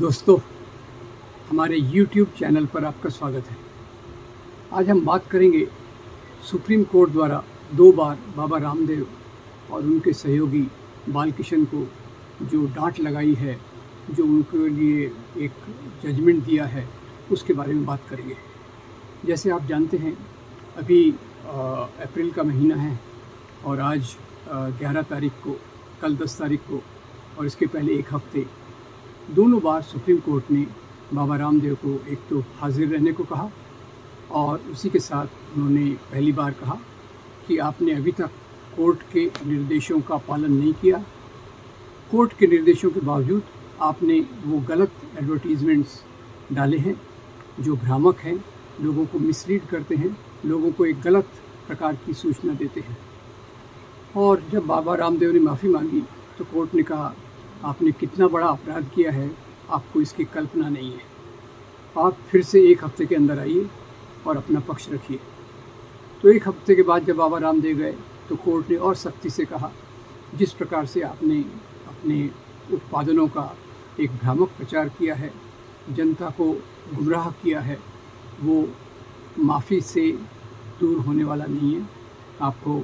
दोस्तों, हमारे YouTube channel पर आपका स्वागत है। आज हम बात करेंगे सुप्रीम कोर्ट द्वारा 2 बार बाबा रामदेव और उनके सहयोगी बालकिशन को जो डांट लगाई है, जो उनके लिए एक जजमेंट दिया है, उसके बारे में बात करेंगे। जैसे आप जानते हैं, अभी अप्रैल का महीना है और आज 11 तारीख को, कल 10 तारीख को और इसके पहले एक हफ्ते दोनों बार सुप्रीम कोर्ट ने बाबा रामदेव को एक तो हाजिर रहने को कहा और उसी के साथ उन्होंने पहली बार कहा कि आपने अभी तक कोर्ट के निर्देशों का पालन नहीं किया। कोर्ट के निर्देशों के बावजूद आपने वो गलत एडवर्टीज़मेंट्स डाले हैं जो भ्रामक हैं, लोगों को मिसलीड करते हैं, लोगों को एक गलत प्रकार की सूचना देते हैं। और जब बाबा रामदेव ने माफ़ी मांगी तो कोर्ट ने कहा, आपने कितना बड़ा अपराध किया है, आपको इसकी कल्पना नहीं है। आप फिर से एक हफ्ते के अंदर आइए और अपना पक्ष रखिए। तो एक हफ्ते के बाद जब बाबा रामदेव गए तो कोर्ट ने और सख्ती से कहा, जिस प्रकार से आपने अपने उत्पादनों का एक भ्रामक प्रचार किया है, जनता को गुमराह किया है, वो माफ़ी से दूर होने वाला नहीं है। आपको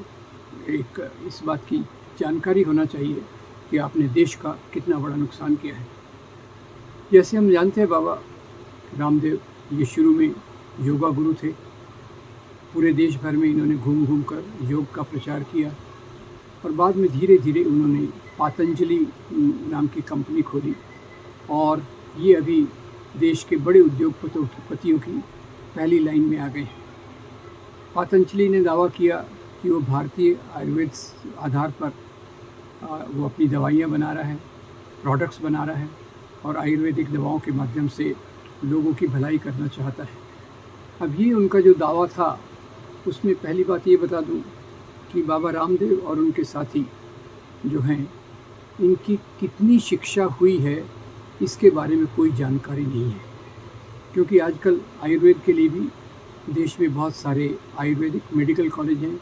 एक इस बात की जानकारी होना चाहिए कि आपने देश का कितना बड़ा नुकसान किया है। जैसे हम जानते हैं, बाबा रामदेव ये शुरू में योगा गुरु थे। पूरे देश भर में इन्होंने घूम घूम कर योग का प्रचार किया और बाद में धीरे धीरे उन्होंने पतंजलि नाम की कंपनी खोली और ये अभी देश के बड़े उद्योगपतियों की पहली लाइन में आ गए हैं। पतंजलि ने दावा किया कि वो भारतीय आयुर्वेद आधार पर वो अपनी दवाइयाँ बना रहा है, प्रोडक्ट्स बना रहा है और आयुर्वेदिक दवाओं के माध्यम से लोगों की भलाई करना चाहता है। अब ये उनका जो दावा था, उसमें पहली बात ये बता दूं कि बाबा रामदेव और उनके साथी जो हैं, इनकी कितनी शिक्षा हुई है इसके बारे में कोई जानकारी नहीं है। क्योंकि आजकल आयुर्वेद के लिए भी देश में बहुत सारे आयुर्वेदिक मेडिकल कॉलेज हैं।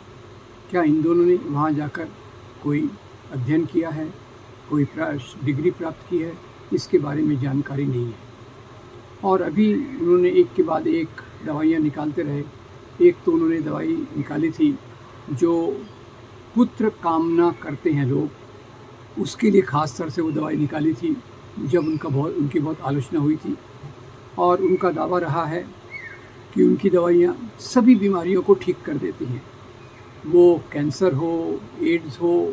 क्या इन दोनों ने वहाँ जाकर कोई अध्ययन किया है, कोई डिग्री प्राप्त की है, इसके बारे में जानकारी नहीं है। और अभी उन्होंने एक के बाद एक दवाइयाँ निकालते रहे। एक तो उन्होंने दवाई निकाली थी जो पुत्र कामना करते हैं लोग, उसके लिए ख़ास तौर से वो दवाई निकाली थी जब उनकी बहुत आलोचना हुई थी। और उनका दावा रहा है कि उनकी दवाइयाँ सभी बीमारियों को ठीक कर देती हैं, वो कैंसर हो, एड्स हो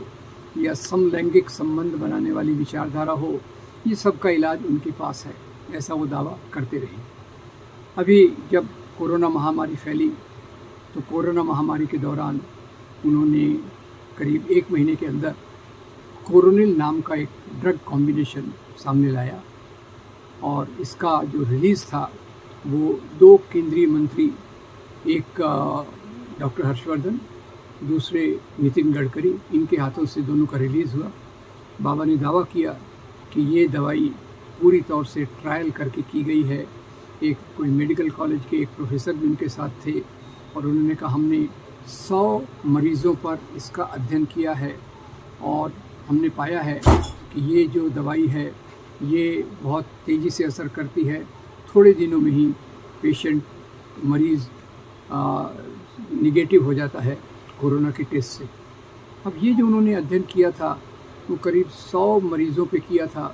या समलैंगिक संबंध बनाने वाली विचारधारा हो, ये सब का इलाज उनके पास है, ऐसा वो दावा करते रहे। अभी जब कोरोना महामारी फैली तो कोरोना महामारी के दौरान उन्होंने करीब 1 महीने के अंदर कोरोनिल नाम का एक ड्रग कॉम्बिनेशन सामने लाया और इसका जो रिलीज़ था वो 2 केंद्रीय मंत्री, एक डॉक्टर हर्षवर्धन, दूसरे नितिन गडकरी, इनके हाथों से दोनों का रिलीज़ हुआ। बाबा ने दावा किया कि ये दवाई पूरी तौर से ट्रायल करके की गई है। एक कोई मेडिकल कॉलेज के एक प्रोफेसर भी उनके साथ थे और उन्होंने कहा, हमने 100 मरीज़ों पर इसका अध्ययन किया है और हमने पाया है कि ये जो दवाई है ये बहुत तेज़ी से असर करती है। थोड़े दिनों में ही पेशेंट, मरीज़ निगेटिव हो जाता है कोरोना के टेस्ट से। अब ये जो उन्होंने अध्ययन किया था वो करीब 100 मरीज़ों पे किया था,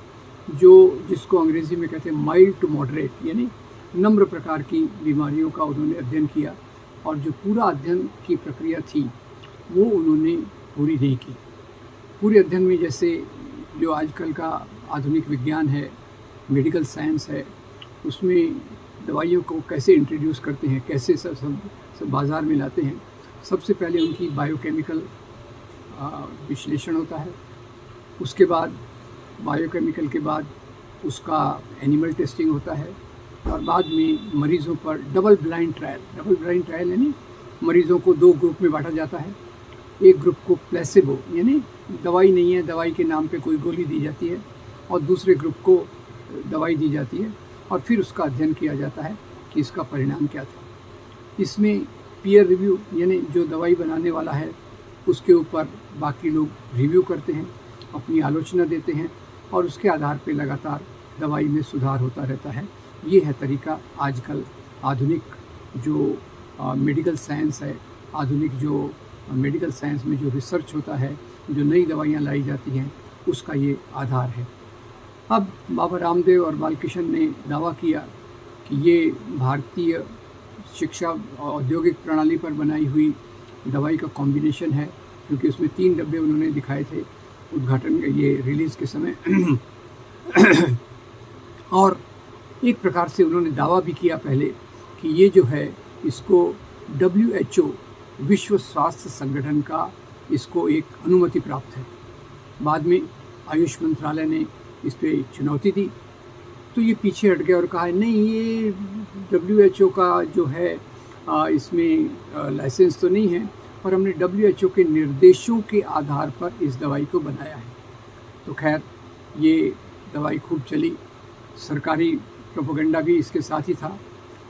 जिसको अंग्रेज़ी में कहते हैं माइल्ड टू मॉडरेट, यानी नम्र प्रकार की बीमारियों का उन्होंने अध्ययन किया। और जो पूरा अध्ययन की प्रक्रिया थी वो उन्होंने पूरी नहीं की। पूरे अध्ययन में जैसे जो आजकल का आधुनिक विज्ञान है, मेडिकल साइंस है, उसमें दवाइयों को कैसे इंट्रोड्यूस करते हैं, कैसे सब बाज़ार में लाते हैं, सबसे पहले उनकी बायोकेमिकल विश्लेषण होता है। उसके बाद बायोकेमिकल के बाद उसका एनिमल टेस्टिंग होता है और बाद में मरीज़ों पर डबल ब्लाइंड ट्रायल यानी मरीज़ों को 2 ग्रुप में बांटा जाता है। एक ग्रुप को प्लेसिबो यानी दवाई नहीं है, दवाई के नाम पे कोई गोली दी जाती है, और दूसरे ग्रुप को दवाई दी जाती है और फिर उसका अध्ययन किया जाता है कि इसका परिणाम क्या था। इसमें पीयर रिव्यू यानी जो दवाई बनाने वाला है उसके ऊपर बाकी लोग रिव्यू करते हैं, अपनी आलोचना देते हैं और उसके आधार पे लगातार दवाई में सुधार होता रहता है। ये है तरीका आजकल आधुनिक जो मेडिकल साइंस है, आधुनिक जो मेडिकल साइंस में जो रिसर्च होता है, जो नई दवाइयाँ लाई जाती हैं, उसका ये आधार है। अब बाबा रामदेव और बालकृष्ण ने दावा किया कि ये भारतीय शिक्षा औद्योगिक प्रणाली पर बनाई हुई दवाई का कॉम्बिनेशन है, क्योंकि उसमें 3 डब्बे उन्होंने दिखाए थे उद्घाटन ये रिलीज़ के समय। और एक प्रकार से उन्होंने दावा भी किया पहले कि ये जो है इसको WHO विश्व स्वास्थ्य संगठन का इसको एक अनुमति प्राप्त है। बाद में आयुष मंत्रालय ने इस पे चुनौती दी तो ये पीछे हट गया और कहा नहीं, ये WHO का जो है इसमें लाइसेंस तो नहीं है, पर हमने WHO के निर्देशों के आधार पर इस दवाई को बनाया है। तो खैर ये दवाई खूब चली, सरकारी प्रोपेगेंडा भी इसके साथ ही था,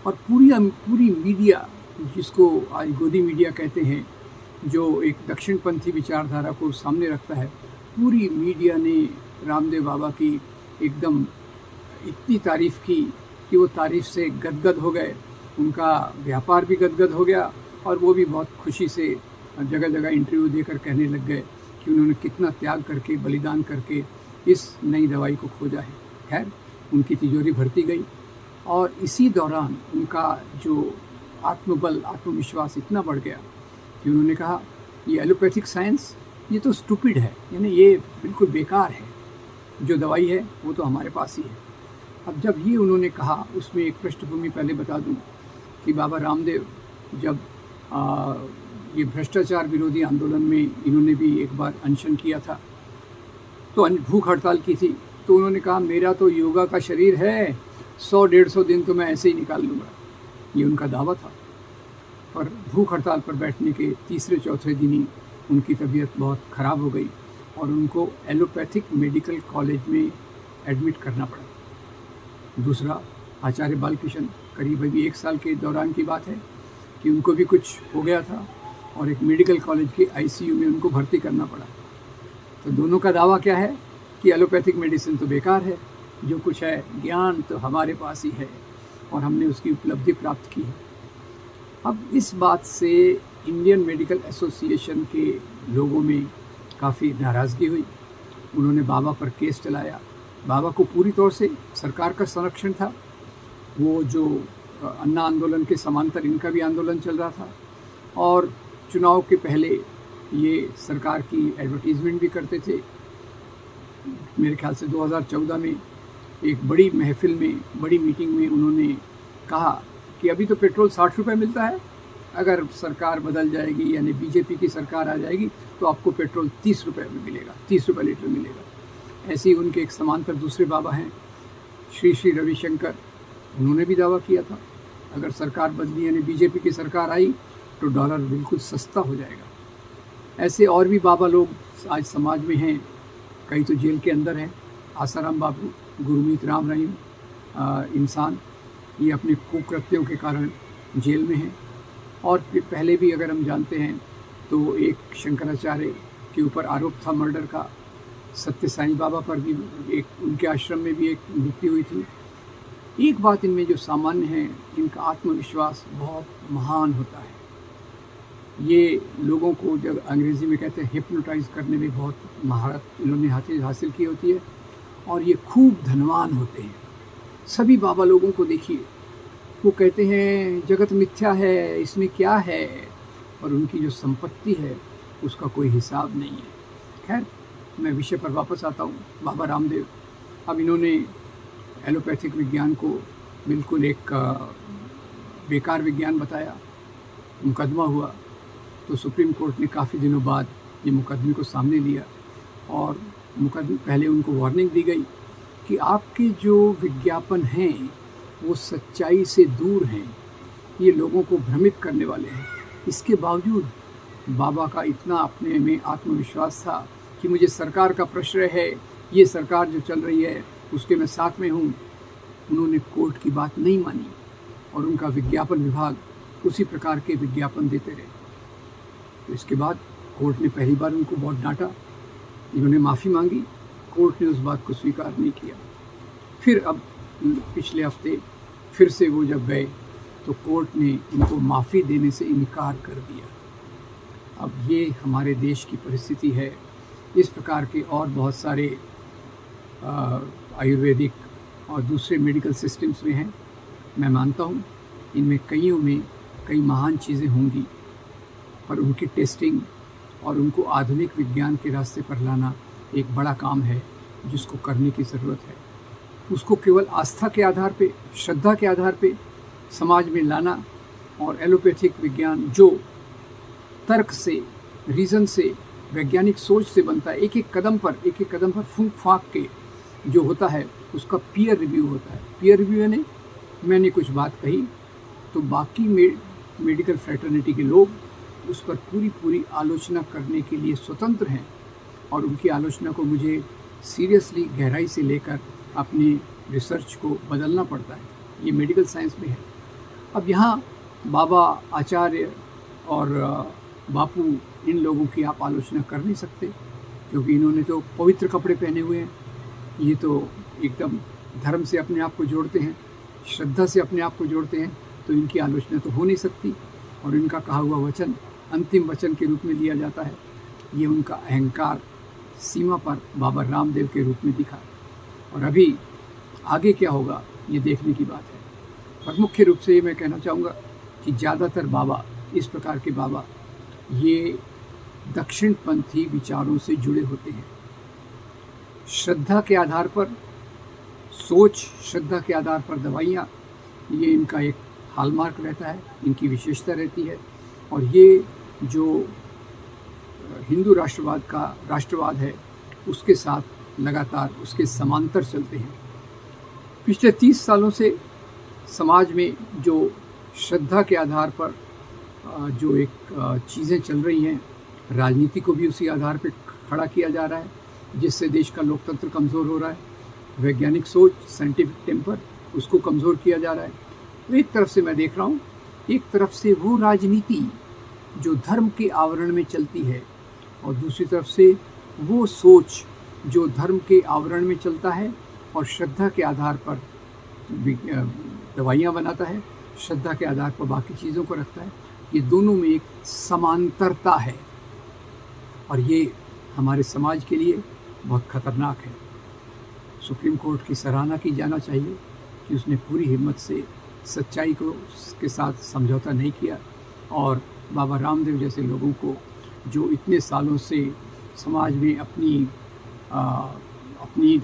और पूरी मीडिया, जिसको आज गोदी मीडिया कहते हैं, जो एक दक्षिणपंथी विचारधारा को सामने रखता है, पूरी मीडिया ने रामदेव बाबा की एकदम इतनी तारीफ़ की कि वो तारीफ़ से गदगद हो गए। उनका व्यापार भी गदगद हो गया और वो भी बहुत खुशी से जगह जगह इंटरव्यू देकर कहने लग गए कि उन्होंने कितना त्याग करके, बलिदान करके इस नई दवाई को खोजा है। खैर उनकी तिजोरी भरती गई और इसी दौरान उनका जो आत्मबल, आत्मविश्वास इतना बढ़ गया कि उन्होंने कहा ये एलोपैथिक साइंस ये तो स्टूपिड है, यानी ये बिल्कुल बेकार है, जो दवाई है वो तो हमारे पास ही है। अब जब ये उन्होंने कहा, उसमें एक पृष्ठभूमि पहले बता दूं कि बाबा रामदेव जब ये भ्रष्टाचार विरोधी आंदोलन में इन्होंने भी एक बार अनशन किया था, तो भूख हड़ताल की थी, तो उन्होंने कहा मेरा तो योगा का शरीर है, 100-150 दिन तो मैं ऐसे ही निकाल लूँगा, ये उनका दावा था। पर भूख हड़ताल पर बैठने के तीसरे-चौथे दिन ही उनकी तबीयत बहुत ख़राब हो गई और उनको एलोपैथिक मेडिकल कॉलेज में एडमिट करना पड़ा। दूसरा, आचार्य बालकृष्ण, करीब अभी 1 साल के दौरान की बात है कि उनको भी कुछ हो गया था और एक मेडिकल कॉलेज के ICU में उनको भर्ती करना पड़ा। तो दोनों का दावा क्या है कि एलोपैथिक मेडिसिन तो बेकार है, जो कुछ है ज्ञान तो हमारे पास ही है और हमने उसकी उपलब्धि प्राप्त की है। अब इस बात से इंडियन मेडिकल एसोसिएशन के लोगों में काफ़ी नाराज़गी हुई। उन्होंने बाबा पर केस चलाया। बाबा को पूरी तौर से सरकार का संरक्षण था। वो जो अन्ना आंदोलन के समांतर इनका भी आंदोलन चल रहा था और चुनाव के पहले ये सरकार की एडवर्टीज़मेंट भी करते थे। मेरे ख्याल से 2014 में एक बड़ी महफिल में, बड़ी मीटिंग में उन्होंने कहा कि अभी तो पेट्रोल 60 रुपये मिलता है, अगर सरकार बदल जाएगी यानी बीजेपी की सरकार आ जाएगी तो आपको पेट्रोल 30 रुपये में मिलेगा, 30 रुपये लीटर मिलेगा। ऐसे ही उनके एक समांतर दूसरे बाबा हैं श्री श्री रविशंकर, उन्होंने भी दावा किया था अगर सरकार बदली यानी बीजेपी की सरकार आई तो डॉलर बिल्कुल सस्ता हो जाएगा। ऐसे और भी बाबा लोग आज समाज में हैं, कई तो जेल के अंदर हैं। आसाराम बाबू, गुरमीत राम रहीम इंसान, ये अपने कुकृत्यों के कारण जेल में हैं। और पहले भी अगर हम जानते हैं तो एक शंकराचार्य के ऊपर आरोप था मर्डर का, सत्य साईं बाबा पर भी एक उनके आश्रम में भी एक मृत्यु हुई थी। एक बात इनमें जो सामान्य है, इनका आत्मविश्वास बहुत महान होता है। ये लोगों को जब अंग्रेज़ी में कहते हैं हिप्नोटाइज करने में बहुत महारत इन्होंने हासिल की होती है और ये खूब धनवान होते हैं। सभी बाबा लोगों को देखिए, वो कहते हैं जगत मिथ्या है, इसमें क्या है, और उनकी जो संपत्ति है उसका कोई हिसाब नहीं है। खैर मैं विषय पर वापस आता हूँ। बाबा रामदेव, अब इन्होंने एलोपैथिक विज्ञान को बिल्कुल एक बेकार विज्ञान बताया। मुकदमा हुआ तो सुप्रीम कोर्ट ने काफ़ी दिनों बाद ये मुकदमे को सामने लिया और मुकदमे पहले उनको वार्निंग दी गई कि आपके जो विज्ञापन हैं वो सच्चाई से दूर हैं, ये लोगों को भ्रमित करने वाले हैं। इसके बावजूद बाबा का इतना अपने में आत्मविश्वास था कि मुझे सरकार का प्रश्रय है, ये सरकार जो चल रही है उसके मैं साथ में हूँ। उन्होंने कोर्ट की बात नहीं मानी और उनका विज्ञापन विभाग उसी प्रकार के विज्ञापन देते रहे। तो इसके बाद कोर्ट ने पहली बार उनको बहुत डांटा, इन्होंने माफ़ी मांगी, कोर्ट ने उस बात को स्वीकार नहीं किया। फिर अब पिछले हफ्ते फिर से वो जब गए तो कोर्ट ने उनको माफ़ी देने से इनकार कर दिया। अब ये हमारे देश की परिस्थिति है। इस प्रकार के और बहुत सारे आयुर्वेदिक और दूसरे मेडिकल सिस्टम्स में हैं। मैं मानता हूँ इनमें कईयों में कई महान चीज़ें होंगी, पर उनकी टेस्टिंग और उनको आधुनिक विज्ञान के रास्ते पर लाना एक बड़ा काम है जिसको करने की ज़रूरत है। उसको केवल आस्था के आधार पे, श्रद्धा के आधार पे समाज में लाना और एलोपैथिक विज्ञान जो तर्क से, रीज़न से, वैज्ञानिक सोच से बनता है, एक एक कदम पर फूंक फाँक के जो होता है उसका पीयर रिव्यू होता है। पीयर रिव्यू यानी मैंने कुछ बात कही तो बाकी मेडिकल फ्रेटर्निटी के लोग उस पर पूरी आलोचना करने के लिए स्वतंत्र हैं और उनकी आलोचना को मुझे सीरियसली गहराई से लेकर अपनी रिसर्च को बदलना पड़ता है। ये मेडिकल साइंस में है। अब यहाँ बाबा, आचार्य और बापू, इन लोगों की आप आलोचना कर नहीं सकते क्योंकि इन्होंने तो पवित्र कपड़े पहने हुए हैं। ये तो एकदम धर्म से अपने आप को जोड़ते हैं, श्रद्धा से अपने आप को जोड़ते हैं, तो इनकी आलोचना तो हो नहीं सकती। और इनका कहा हुआ वचन अंतिम वचन के रूप में लिया जाता है। ये उनका अहंकार सीमा पर बाबा रामदेव के रूप में दिखा। और अभी आगे क्या होगा ये देखने की बात है। पर मुख्य रूप से ये मैं कहना चाहूँगा कि ज़्यादातर बाबा, इस प्रकार के बाबा, ये दक्षिणपंथी विचारों से जुड़े होते हैं। श्रद्धा के आधार पर सोच, श्रद्धा के आधार पर दवाइयाँ, ये इनका एक हॉलमार्क रहता है, इनकी विशेषता रहती है। और ये जो हिंदू राष्ट्रवाद है उसके साथ लगातार उसके समांतर चलते हैं। पिछले 30 सालों से समाज में जो श्रद्धा के आधार पर जो एक चीज़ें चल रही हैं, राजनीति को भी उसी आधार पर खड़ा किया जा रहा है, जिससे देश का लोकतंत्र कमज़ोर हो रहा है। वैज्ञानिक सोच, साइंटिफिक टेम्पर, उसको कमज़ोर किया जा रहा है। तो एक तरफ से मैं देख रहा हूँ, एक तरफ से वो राजनीति जो धर्म के आवरण में चलती है और दूसरी तरफ से वो सोच जो धर्म के आवरण में चलता है और श्रद्धा के आधार पर दवाइयाँ बनाता है, श्रद्धा के आधार पर बाकी चीज़ों को रखता है। ये दोनों में एक समांतरता है और ये हमारे समाज के लिए बहुत खतरनाक है। सुप्रीम कोर्ट की सराहना की जाना चाहिए कि उसने पूरी हिम्मत से सच्चाई को के साथ समझौता नहीं किया और बाबा रामदेव जैसे लोगों को, जो इतने सालों से समाज में अपनी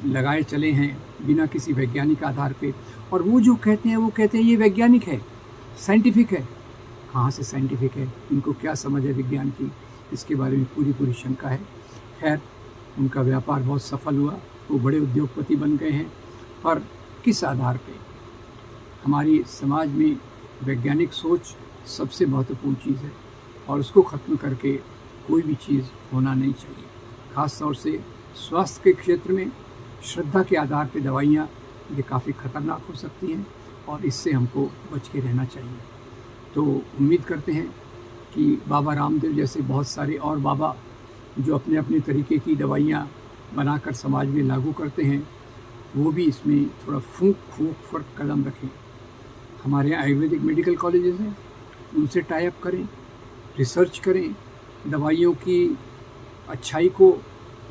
लगाए चले हैं बिना किसी वैज्ञानिक आधार पे, और वो जो कहते हैं ये वैज्ञानिक है, साइंटिफिक है। कहाँ से साइंटिफिक है? इनको क्या समझ है विज्ञान की, इसके बारे में पूरी शंका है। खैर, उनका व्यापार बहुत सफल हुआ, वो बड़े उद्योगपति बन गए हैं, पर किस आधार पे? हमारी समाज में वैज्ञानिक सोच सबसे महत्वपूर्ण चीज़ है और उसको ख़त्म करके कोई भी चीज़ होना नहीं चाहिए। ख़ास तौर से स्वास्थ्य के क्षेत्र में श्रद्धा के आधार पे दवाइयाँ ये काफ़ी ख़तरनाक हो सकती हैं और इससे हमको बच के रहना चाहिए। तो उम्मीद करते हैं कि बाबा रामदेव जैसे बहुत सारे और बाबा जो अपने अपने तरीके की दवाइयाँ बनाकर समाज में लागू करते हैं, वो भी इसमें थोड़ा फूंक कदम रखें। हमारे यहाँ आयुर्वेदिक मेडिकल कॉलेजेस हैं, उनसे टाई अप करें, रिसर्च करें, दवाइयों की अच्छाई को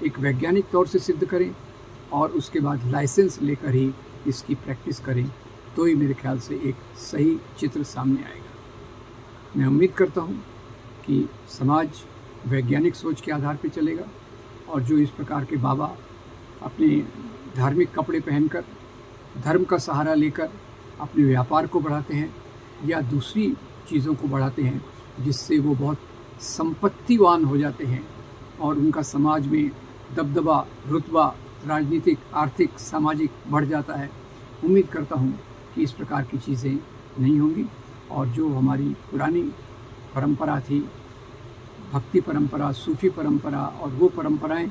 एक वैज्ञानिक तौर से सिद्ध करें और उसके बाद लाइसेंस लेकर ही इसकी प्रैक्टिस करें, तो ही मेरे ख्याल से एक सही चित्र सामने आएगा। मैं उम्मीद करता हूँ कि समाज वैज्ञानिक सोच के आधार पर चलेगा और जो इस प्रकार के बाबा अपने धार्मिक कपड़े पहनकर, धर्म का सहारा लेकर अपने व्यापार को बढ़ाते हैं या दूसरी चीज़ों को बढ़ाते हैं जिससे वो बहुत संपत्तिवान हो जाते हैं और उनका समाज में दबदबा, रुतबा, राजनीतिक, आर्थिक, सामाजिक बढ़ जाता है। उम्मीद करता हूँ कि इस प्रकार की चीज़ें नहीं होंगी और जो हमारी पुरानी परंपरा थी, भक्ति परंपरा, सूफी परंपरा और वो परंपराएं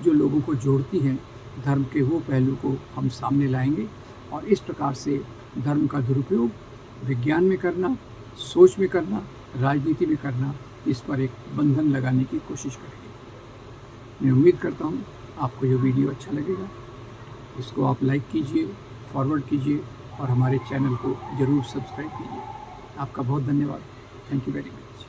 जो लोगों को जोड़ती हैं, धर्म के वो पहलू को हम सामने लाएंगे और इस प्रकार से धर्म का दुरुपयोग विज्ञान में करना, सोच में करना, राजनीति में करना, इस पर एक बंधन लगाने की कोशिश करेंगे। मैं उम्मीद करता हूँ आपको ये वीडियो अच्छा लगेगा। इसको आप लाइक कीजिए, फॉरवर्ड कीजिए और हमारे चैनल को ज़रूर सब्सक्राइब कीजिए। आपका बहुत धन्यवाद। Thank you very much.